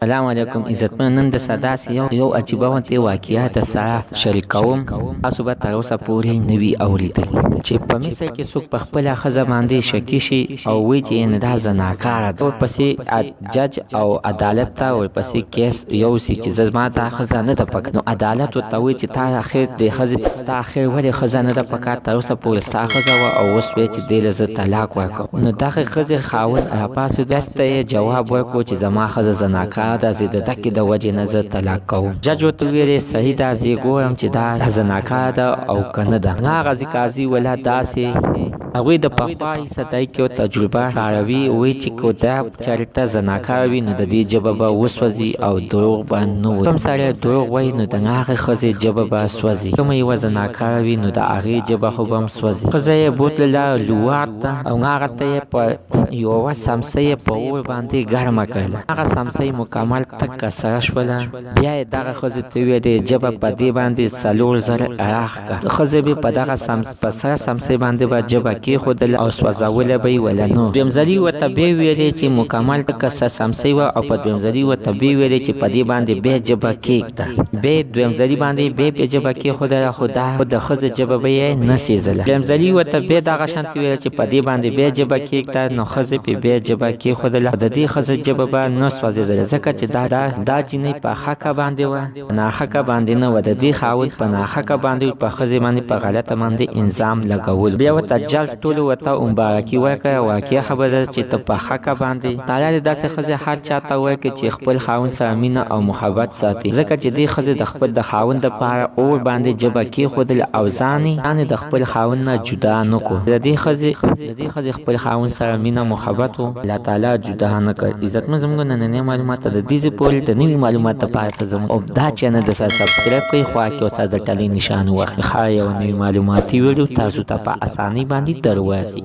سلام علیکم عزتمن. نن د ساداسې یو عجیبه غوندې واقعه د سره شریکوم. تاسو به تر اوسه پورې نه وي اورېدلي چې په مصر کې څوک په خپله ښځه باندې شکي شي او وایي چې دا زناکاره ده. ورپسې جج او عدالت ته ورپسې کیس یوسي چې زما دا ښځه نه ده پکار. نو عدالت ورته وایي چې تا اخر د ښځې ستا اخر ولې ښځه نه ده پکار، تر اوسه پورې ستا ښځه وه او اوس وایي چې دې له زه طلاق ورکړم. نو دغه ښځې خاوند راپاڅېد، داسې ته یې جواب ورکړو چې زما ښځه زناکاره ده، زه د دکې د وجې نه زه طلاق کوم. جج ورته ویلې صحیح ده، زه ګورم چې دا زناکاره ده او که نه ده. هغه قاضي ولا داسې هغوی د پخوای صدای کې تجربه ښکاروي، وایي چې که دا چېرته زناکاره وي نو د دې ژبه به وسوځي او دروغ به نه وایي. کوم سړی دروغ وایي نو د هغې ښځې ژبه به سوځي. کومه یوه زناکاره وي نو د هغې ژبه خو به هم سوځي. ښځه یې بوتلله لوات ته او هغه ته یې په یوه سمڅه یې په اور باندې ګرمه کړله. هغه سمڅه مکمل تکه سره شوله. بیا یې دغه ښځې ته وویلې ژبه په دې باندې 4000 راخ کړه. ښځې به په دغه په سره سمڅې باندې به ژبه کېښودله او سوځوله به یې وله. نو دویم ځلي ورته بیا ویلې چې مکمل تکه سمڅې وه او په دویم ځلي ورته بیا ویلې چې په دې باندې بیا ژبه کېږده. بیا دویم ځلي باندې بیا ژبه کېښودله، خو د ښځې ژبه به یې نه سېزله. دریم ځلي ورته بیا دغه شانتې ویل چې په دې باندې بیا ژبه کېږده. نو ښځې پې بیا ژبه کېښودله، د دې ښځې ژبه به نه سوځېدله ځکه چې دا جینۍ په حقه باندې وه، په ناحقه باندې نه وه. د دې خاوند په ناحقه باندې په ښځې باندې په غلطه باندې الزام لګول. بیا ورته جج ټولو ورته مبارکي ورکړه. واقعه خبره ده چې ته په حقه باندې تعالی دې داسې ښځې هر چا ته ورکړي چې خپل خاوند سره مینه او محبت ساتي، ځکه چې دې ښځې د خپل د خاوند دپاره اور باندې ژبه کېښودله او ځان یې د خپل خاوند نه جدا نه کړو. د دې ښځې خپل خاوند سره مینه محبت و، الله تعالی جدا نه کړ. عزتمن زموږ نننۍ معلومات د دې ځای پورې د نوي معلومات لپاره زموږ او دا چینل د سره سبسکرایب کړئ، خوا کې اوسه د ټلۍ نشان واخلئ. ښه یو نوي معلوماتي ویډیو تاسو ته په اسانۍ باندې در ورسي.